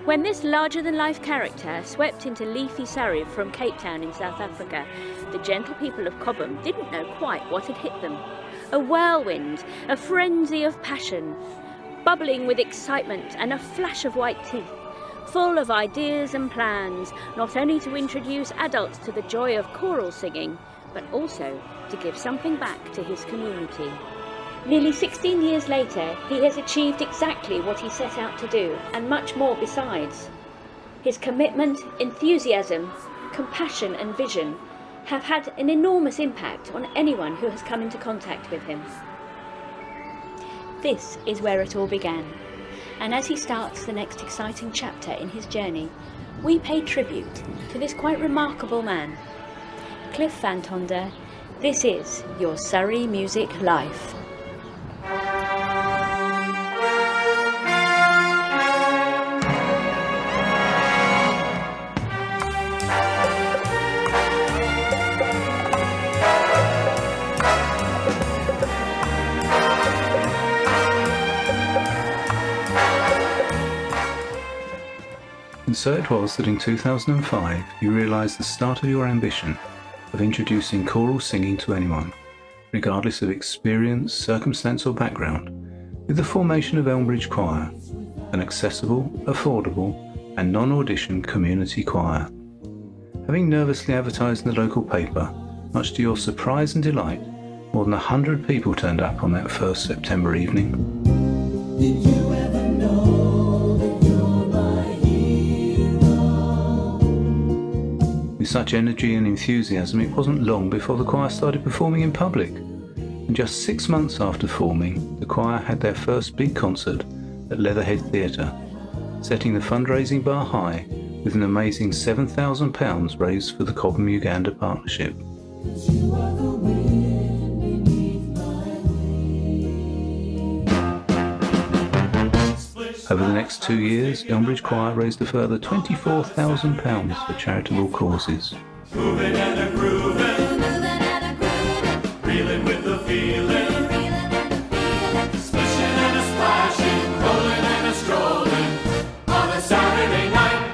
When this larger-than-life character swept into leafy Surrey from Cape Town in South Africa, the gentle people of Cobham didn't know quite what had hit them. A whirlwind, a frenzy of passion, bubbling with excitement and a flash of white teeth, full of ideas and plans, not only to introduce adults to the joy of choral singing, but also to give something back to his community. Nearly 16 years later, he has achieved exactly what he set out to do, and much more besides. His commitment, enthusiasm, compassion and vision have had an enormous impact on anyone who has come into contact with him. This is where it all began, and as he starts the next exciting chapter in his journey, we pay tribute to this quite remarkable man. Cliff Van Tonder, this is your Surrey Music Life. And so it was that in 2005 you realised the start of your ambition of introducing choral singing to anyone, regardless of experience, circumstance or background, with the formation of Elmbridge Choir, an accessible, affordable and non-audition community choir. Having nervously advertised in the local paper, much to your surprise and delight, more than 100 people turned up on that first September evening. Did you ever know that you're my hero? With such energy and enthusiasm, it wasn't long before the choir started performing in public. And just 6 months after forming, the choir had their first big concert at Leatherhead Theatre, setting the fundraising bar high with an amazing £7,000 raised for the Cobham-Uganda Partnership. You are the wind beneath my wings. Over the next 2 years, Elmbridge Choir raised a further £24,000 for charitable causes. Moving and a grooving, reeling with the feeling, splishing and a splashing, rolling and a strolling on a Saturday night.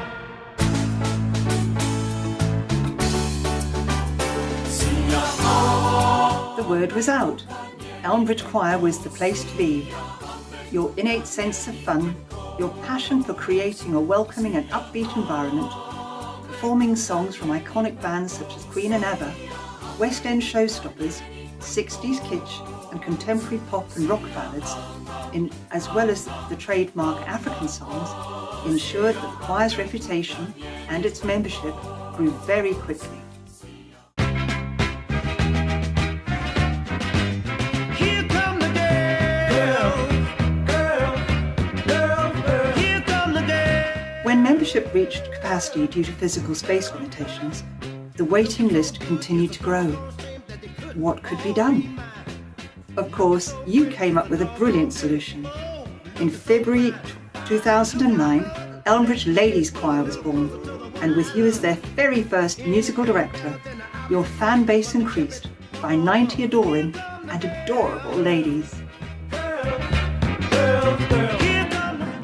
The word was out. Elmbridge Choir was the place to be. Your innate sense of fun, your passion for creating a welcoming and upbeat environment, performing songs from iconic bands such as Queen and ABBA, West End showstoppers, 60s kitsch and contemporary pop and rock ballads, as well as the trademark African songs, ensured that the choir's reputation and its membership grew very quickly. When membership reached capacity due to physical space limitations, the waiting list continued to grow. What could be done? Of course, you came up with a brilliant solution. In February 2009, Elmbridge Ladies Choir was born, and with you as their very first musical director, your fan base increased by 90 adoring and adorable ladies.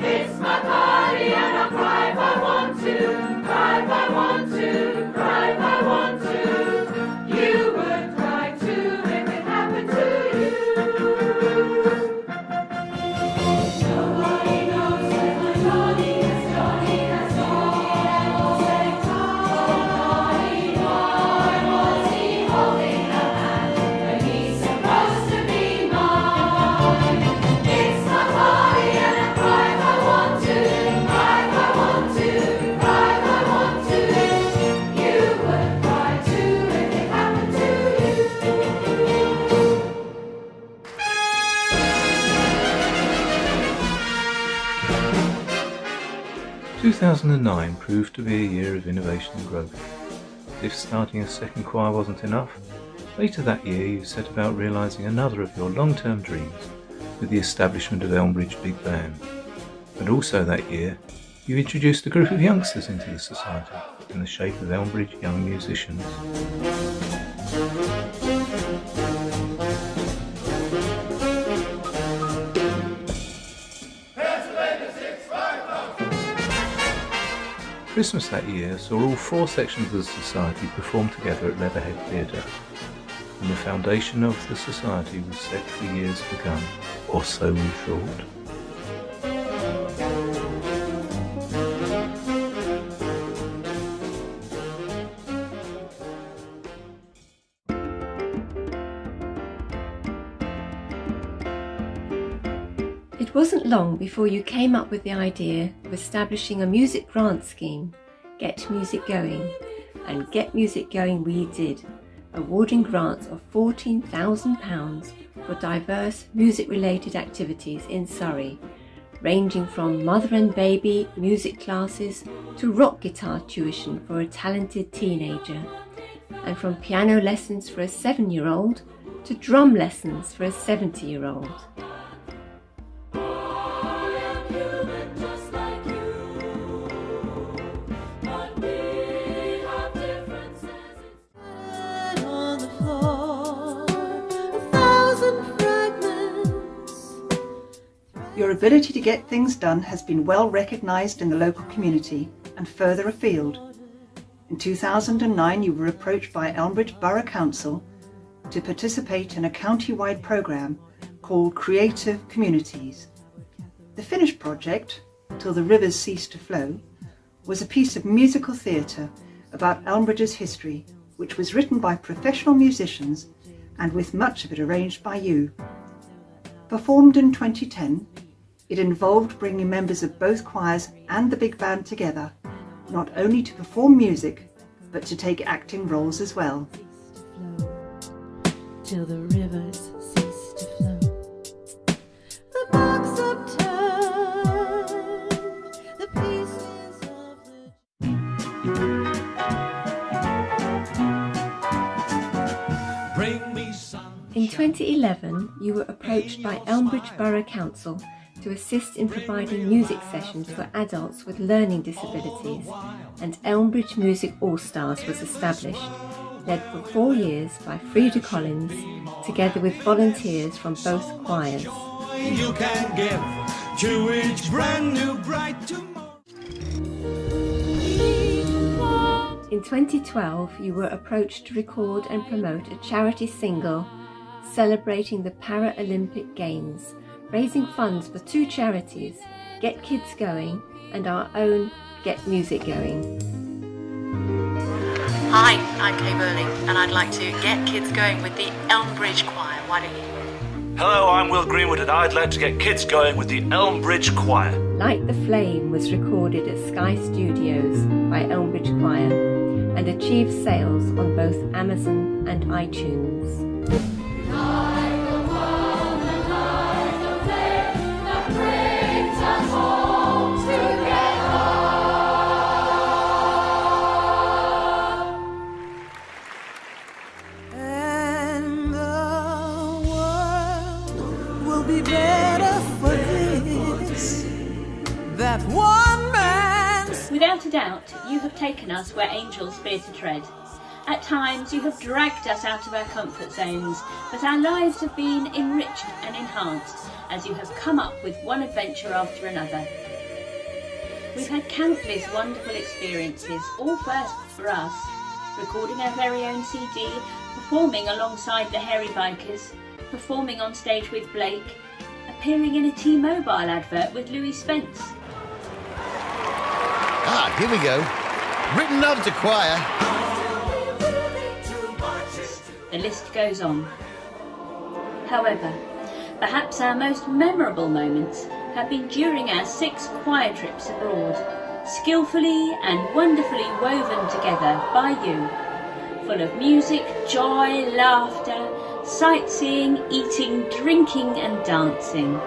It's my party and I'll cry if I want to, cry if I want to, cry if I want to. You would cry too if it happened to you. Nobody knows where my Johnny is, Johnny has gone. Say, Johnny, why was he holding a hand when he's supposed to be mine? It's my party and 2009 proved to be a year of innovation and growth. As if starting a second choir wasn't enough, later that year you set about realising another of your long-term dreams with the establishment of Elmbridge Big Band. But also that year, you introduced a group of youngsters into the society in the shape of Elmbridge Young Musicians. Christmas that year saw all four sections of the society perform together at Leatherhead Theatre, and the foundation of the society was set for years to come, or so we thought. It wasn't long before you came up with the idea of establishing a music grant scheme, Get Music Going, and Get Music Going we did, awarding grants of £14,000 for diverse music-related activities in Surrey, ranging from mother and baby music classes to rock guitar tuition for a talented teenager, and from piano lessons for a 7-year-old to drum lessons for a 70-year-old. Your ability to get things done has been well recognised in the local community and further afield. In 2009 you were approached by Elmbridge Borough Council to participate in a county-wide programme called Creative Communities. The finished project, Till the Rivers Cease to Flow, was a piece of musical theatre about Elmbridge's history, which was written by professional musicians and with much of it arranged by you. Performed in 2010, it involved bringing members of both choirs and the big band together, not only to perform music, but to take acting roles as well. Till the rivers cease to flow, the box upturned, the pieces of the... Bring me some. In 2011, you were approached by Elmbridge Borough Council to assist in providing music sessions for adults with learning disabilities, and Elmbridge Music All-Stars was established, led for 4 years by Frida Collins, together with volunteers from both choirs. You can give to each brand new bright tomorrow. In 2012, you were approached to record and promote a charity single celebrating the Paralympic Games, raising funds for 2 charities, Get Kids Going and our own Get Music Going. Hi, I'm Kay Burley, and I'd like to get kids going with the Elmbridge Choir. Why don't you? Hello, I'm Will Greenwood, and I'd like to get kids going with the Elmbridge Choir. Light the Flame was recorded at Sky Studios by Elmbridge Choir and achieved sales on both Amazon and iTunes. Without a doubt, you have taken us where angels fear to tread. At times you have dragged us out of our comfort zones, but our lives have been enriched and enhanced as you have come up with one adventure after another. We've had countless wonderful experiences, all first for us, recording our very own CD, performing alongside the Hairy Bikers, performing on stage with Blake, appearing in a T-Mobile advert with Louis Spence. Ah, here we go. Written love to choir. The list goes on. However, perhaps our most memorable moments have been during our 6 choir trips abroad, skillfully and wonderfully woven together by you, full of music, joy, laughter, sightseeing, eating, drinking and dancing.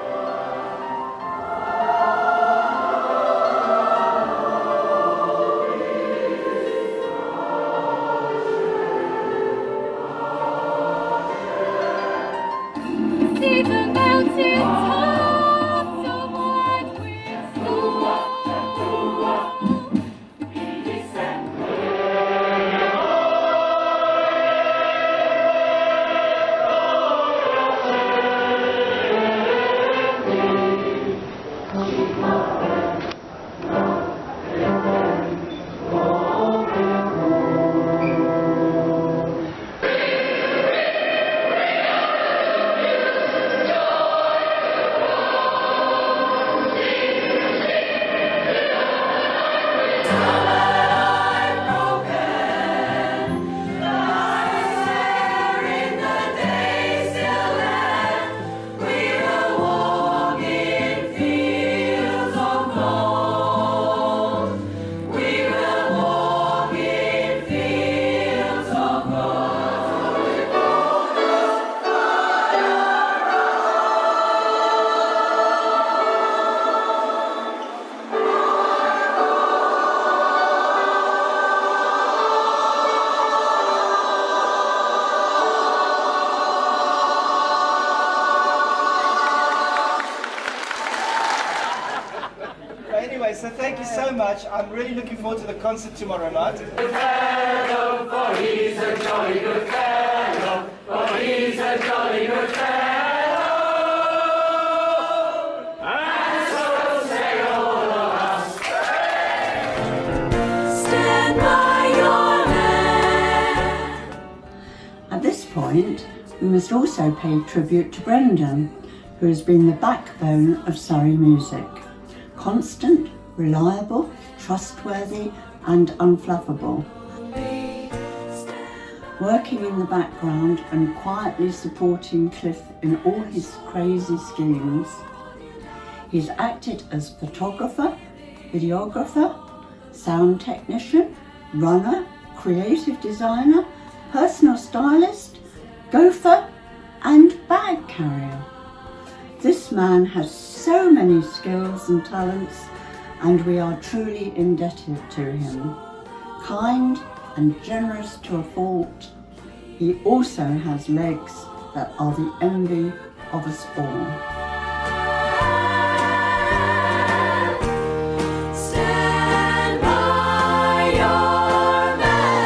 So thank you so much. I'm really looking forward to the concert tomorrow night. Good fellow, for he's a jolly good fellow, for he's a jolly good fellow. And so say all of us, stand by your man. At this point, we must also pay tribute to Brendan, who has been the backbone of Surrey music. Constant, reliable, trustworthy and unflappable. Working in the background and quietly supporting Cliff in all his crazy schemes. He's acted as photographer, videographer, sound technician, runner, creative designer, personal stylist, gopher and bag carrier. This man has so many skills and talents, and we are truly indebted to him. Kind and generous to a fault, he also has legs that are the envy of us all. Stand by your man.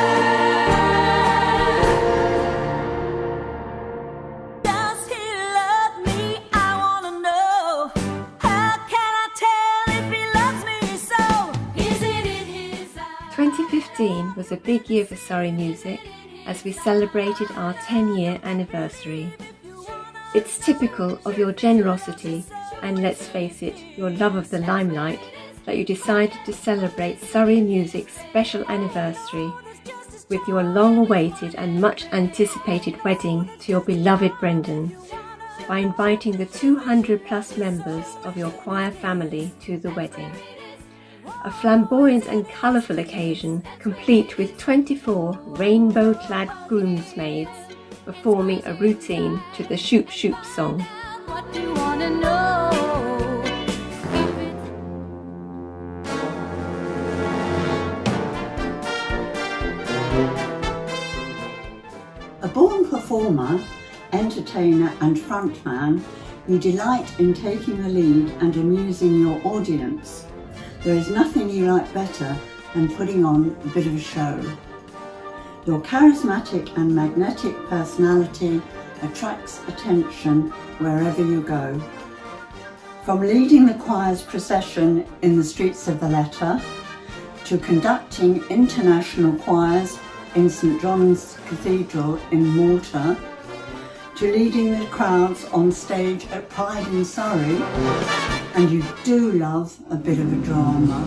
Does he love me? I wanna know. How can I tell if he loves me so? Is it in his eyes? 2015 was a big year for Surrey Music as we celebrated our 10-year anniversary. It's typical of your generosity and, let's face it, your love of the limelight that you decided to celebrate Surrey Music's special anniversary with your long-awaited and much-anticipated wedding to your beloved Brendan by inviting the 200+ members of your choir family to the wedding. A flamboyant and colourful occasion, complete with 24 rainbow-clad groomsmaids performing a routine to the Shoop Shoop song. What do you wanna know? A born performer, entertainer and frontman, you delight in taking the lead and amusing your audience. There is nothing you like better than putting on a bit of a show. Your charismatic and magnetic personality attracts attention wherever you go. From leading the choir's procession in the streets of Valletta, to conducting international choirs in St John's Cathedral in Malta, to leading the crowds on stage at Pride in Surrey, and you do love a bit of a drama.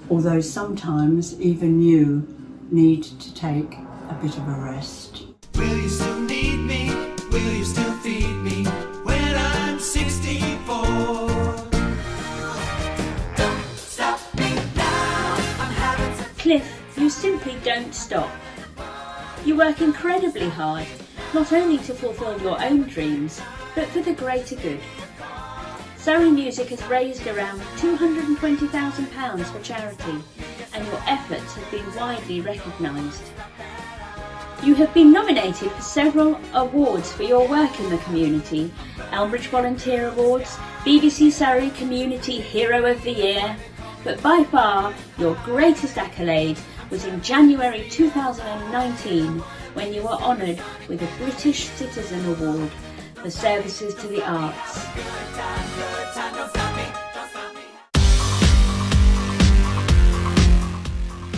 Although sometimes even you need to take a bit of a rest. Will you still need me? Will you still feed me when I'm 64? Don't stop me now. I'm having some... Cliff, you simply don't stop. You work incredibly hard, not only to fulfil your own dreams, but for the greater good. Surrey Music has raised around £220,000 for charity, and your efforts have been widely recognised. You have been nominated for several awards for your work in the community: Elmbridge Volunteer Awards, BBC Surrey Community Hero of the Year, but by far your greatest accolade was in January 2019 when you were honoured with a British Citizen Award for services to the arts.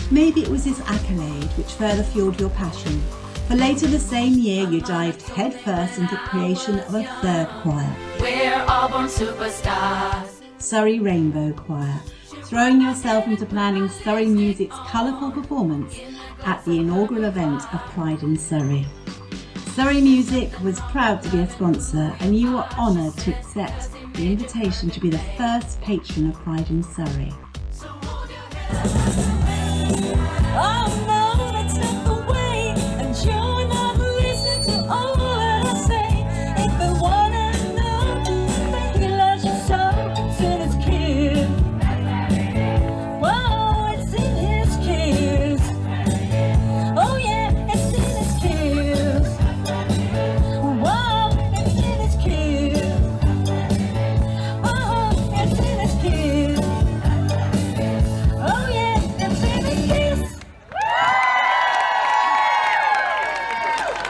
Maybe it was this accolade which further fueled your passion, for later the same year you dived headfirst into creation of a third choir. We're all born superstars. Surrey Rainbow Choir, throwing yourself into planning Surrey Music's colourful performance at the inaugural event of Pride in Surrey. Surrey Music was proud to be a sponsor, and you were honoured to accept the invitation to be the first patron of Pride in Surrey. Oh no, that's not the way, and you're not listening to all that I say. If I wanna know, he loves you so, it's in his kiss. Whoa, it's in his kiss. Oh yeah, it's in his kiss. Whoa, it's in his kiss. Oh, it's in his kiss. Oh yeah, it's in his kiss.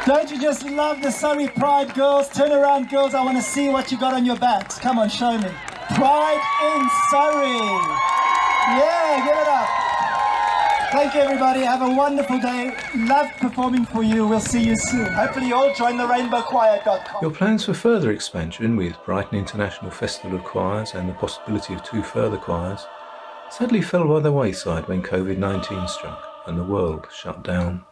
Don't you just love the Surrey Pride girls? Turn around, girls. I want to see what you got on your backs. Come on, show me. Pride in Surrey. Yeah, give it up. Thank you, everybody. Have a wonderful day. Love performing for you. We'll see you soon. Hopefully you all join the rainbowchoir.com. Your plans for further expansion with Brighton International Festival of Choirs and the possibility of 2 further choirs sadly fell by the wayside when COVID-19 struck and the world shut down.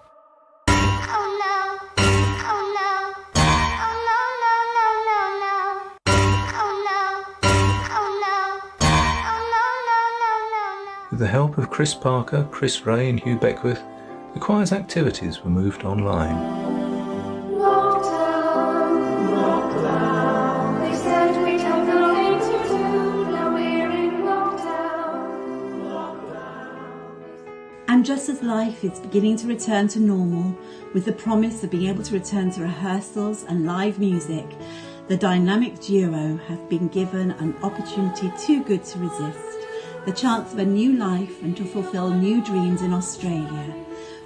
With the help of Chris Parker, Chris Ray and Hugh Beckwith, the choir's activities were moved online. Lockdown, lockdown. They said we'd have nothing to do. Now we're in lockdown. And just as life is beginning to return to normal, with the promise of being able to return to rehearsals and live music, the dynamic duo have been given an opportunity too good to resist. The chance of a new life and to fulfil new dreams in Australia,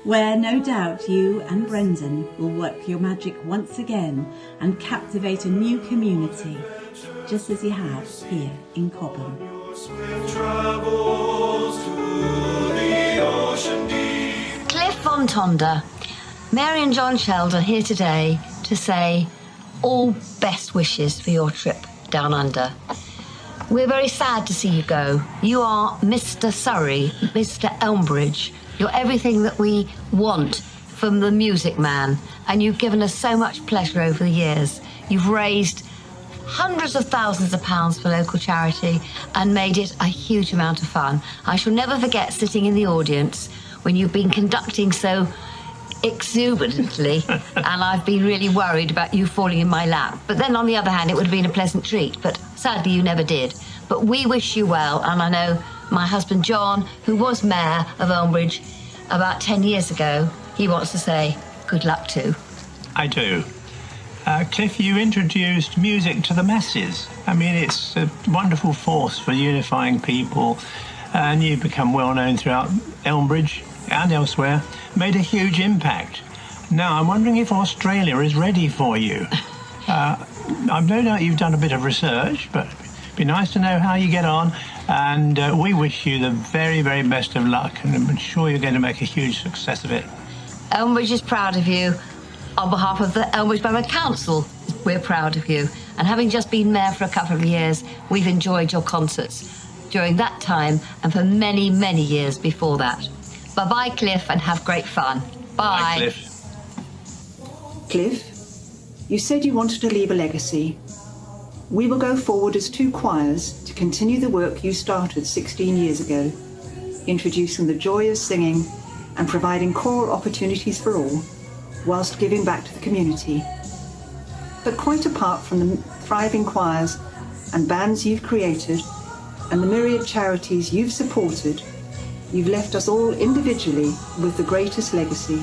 where no doubt you and Brendan will work your magic once again and captivate a new community, just as you have here in Cobham. Cliff von Tonder, Mary and John Sheldon here today to say all best wishes for your trip down under. We're very sad to see you go. You are Mr. Surrey, Mr. Elmbridge. You're everything that we want from the music man, and you've given us so much pleasure over the years. You've raised hundreds of thousands of pounds for local charity and made it a huge amount of fun. I shall never forget sitting in the audience when you've been conducting so exuberantly, and I've been really worried about you falling in my lap. But then on the other hand, it would have been a pleasant treat, but sadly you never did. But we wish you well, and I know my husband John, who was Mayor of Elmbridge about 10 years ago, he wants to say good luck too. I do. Cliff, you introduced music to the masses. I mean, it's a wonderful force for unifying people, and you've become well known throughout Elmbridge and elsewhere, made a huge impact. Now, I'm wondering if Australia is ready for you. I've no doubt you've done a bit of research, but it'd be nice to know how you get on, and we wish you the very, very best of luck, and I'm sure you're going to make a huge success of it. Elmbridge is proud of you. On behalf of the Elmbridge Borough Council, we're proud of you. And having just been mayor for a couple of years, we've enjoyed your concerts during that time and for many, many years before that. Bye-bye, Cliff, and have great fun. Bye. Bye, Cliff. Cliff, you said you wanted to leave a legacy. We will go forward as 2 choirs to continue the work you started 16 years ago, introducing the joy of singing and providing choral opportunities for all, whilst giving back to the community. But quite apart from the thriving choirs and bands you've created, and the myriad charities you've supported, you've left us all individually with the greatest legacy.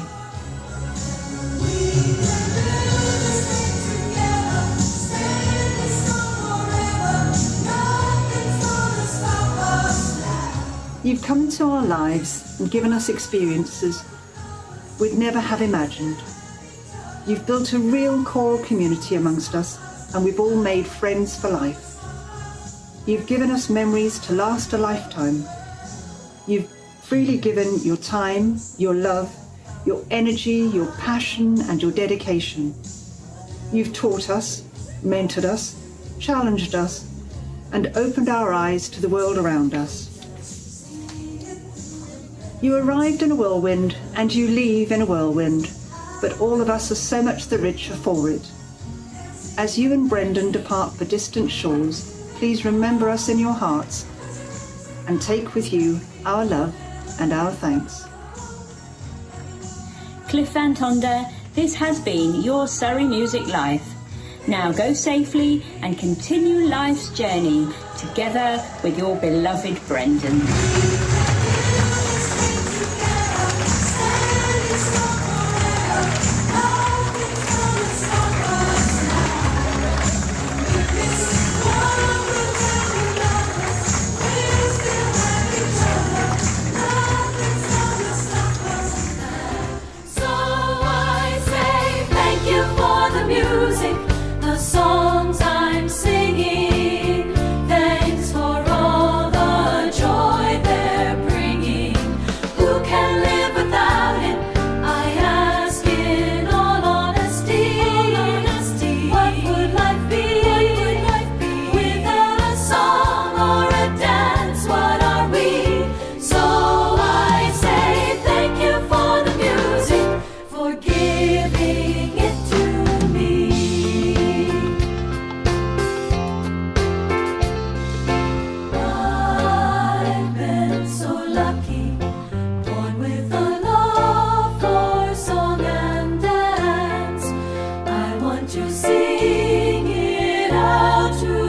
You've come into our lives and given us experiences we'd never have imagined. You've built a real core community amongst us, and we've all made friends for life. You've given us memories to last a lifetime. You've freely given your time, your love, your energy, your passion, and your dedication. You've taught us, mentored us, challenged us, and opened our eyes to the world around us. You arrived in a whirlwind, and you leave in a whirlwind, but all of us are so much the richer for it. As you and Brendan depart for distant shores, please remember us in your hearts, and take with you our love and our thanks. Cliff Van Tonder, this has been your Surrey Music Life. Now go safely and continue life's journey together with your beloved Brendan. Music, the songs I'm singing, thanks for all the joy they're bringing. Who can live without it? I ask in all honesty. What would life be without a song or a dance? What are we? So I say thank you for the music, for giving it to to sing it out to